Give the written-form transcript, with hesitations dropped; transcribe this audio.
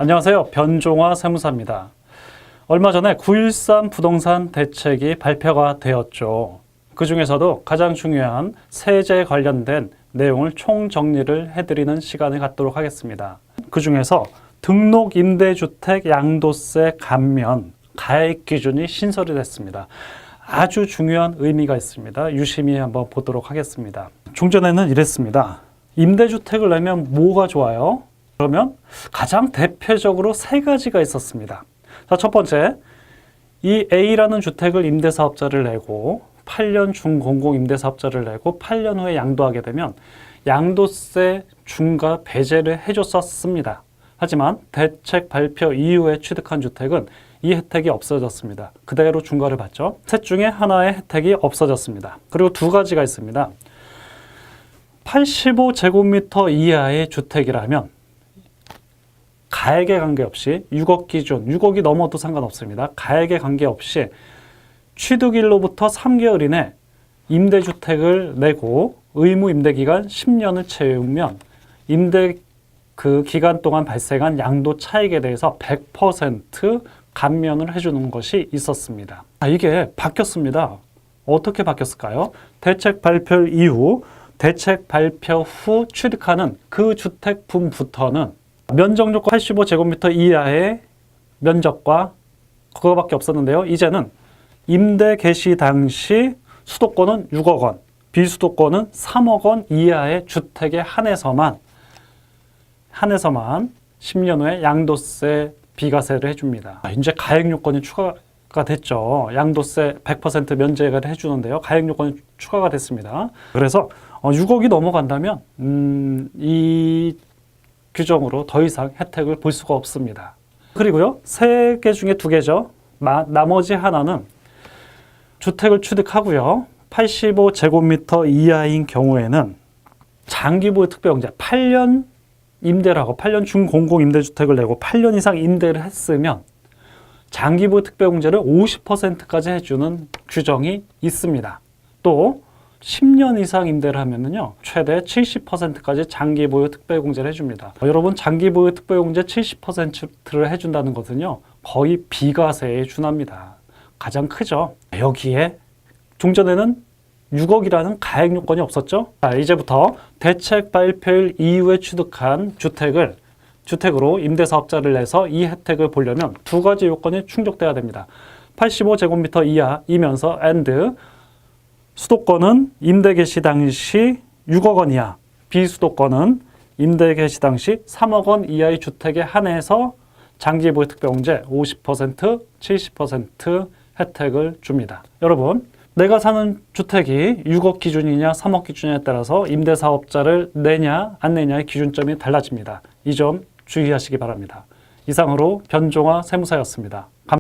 안녕하세요. 변종화 세무사입니다. 얼마 전에 9.13 부동산 대책이 발표가 되었죠. 그 중에서도 가장 중요한 세제 관련된 내용을 총정리를 해드리는 시간을 갖도록 하겠습니다. 그 중에서 등록 임대주택 양도세 감면 가액 기준이 신설이 됐습니다. 아주 중요한 의미가 있습니다. 유심히 한번 보도록 하겠습니다. 종전에는 이랬습니다. 임대주택을 내면 뭐가 좋아요? 그러면 가장 대표적으로 세 가지가 있었습니다. 자, 첫 번째, 이 A라는 주택을 임대사업자를 내고 8년 중공공 임대사업자를 내고 8년 후에 양도하게 되면 양도세 중과 배제를 해줬었습니다. 하지만 대책 발표 이후에 취득한 주택은 이 혜택이 없어졌습니다. 그대로 중과를 받죠. 셋 중에 하나의 혜택이 없어졌습니다. 그리고 두 가지가 있습니다. 85제곱미터 이하의 주택이라면 가액에 관계없이 6억 기준, 6억이 넘어도 상관없습니다. 가액에 관계없이 취득일로부터 3개월 이내 임대주택을 내고 의무 임대기간 10년을 채우면 임대 그 기간 동안 발생한 양도 차익에 대해서 100% 감면을 해주는 것이 있었습니다. 이게 바뀌었습니다. 어떻게 바뀌었을까요? 대책 발표 이후, 대책 발표 후 취득하는 그 주택분부터는 면적 요건 85제곱미터 이하의 면적과 그거밖에 없었는데요. 이제는 임대 개시 당시 수도권은 6억 원, 비수도권은 3억 원 이하의 주택에 한해서만 10년 후에 양도세 비과세를 해줍니다. 이제 가액 요건이 추가가 됐죠. 양도세 100% 면제를 해주는데요. 가액 요건이 추가가 됐습니다. 그래서 6억이 넘어간다면 이 규정으로 더 이상 혜택을 볼 수가 없습니다. 그리고요, 3개 중에 2개죠. 나머지 하나는 주택을 취득하고요, 85제곱미터 이하인 경우에는 장기보유 특별공제 8년 임대를 하고 8년 중공공 임대주택을 내고 8년 이상 임대를 했으면 장기보유 특별공제를 50%까지 해주는 규정이 있습니다. 또 10년 이상 임대를 하면은요, 최대 70%까지 장기보유 특별공제를 해줍니다. 여러분, 장기보유 특별공제 70%를 해준다는 것은요, 거의 비과세에 준합니다. 가장 크죠. 여기에 종전에는 6억이라는 가액 요건이 없었죠. 자, 이제부터 대책 발표일 이후에 취득한 주택으로 임대사업자를 내서 이 혜택을 보려면 두 가지 요건이 충족돼야 됩니다. 85제곱미터 이하이면서 and 수도권은 임대 개시 당시 6억 원 이하, 비수도권은 임대 개시 당시 3억 원 이하의 주택에 한해서 장기보유 특별공제 50%, 70% 혜택을 줍니다. 여러분, 내가 사는 주택이 6억 기준이냐 3억 기준이냐에 따라서 임대사업자를 내냐 안 내냐의 기준점이 달라집니다. 이 점 주의하시기 바랍니다. 이상으로 변종화 세무사였습니다.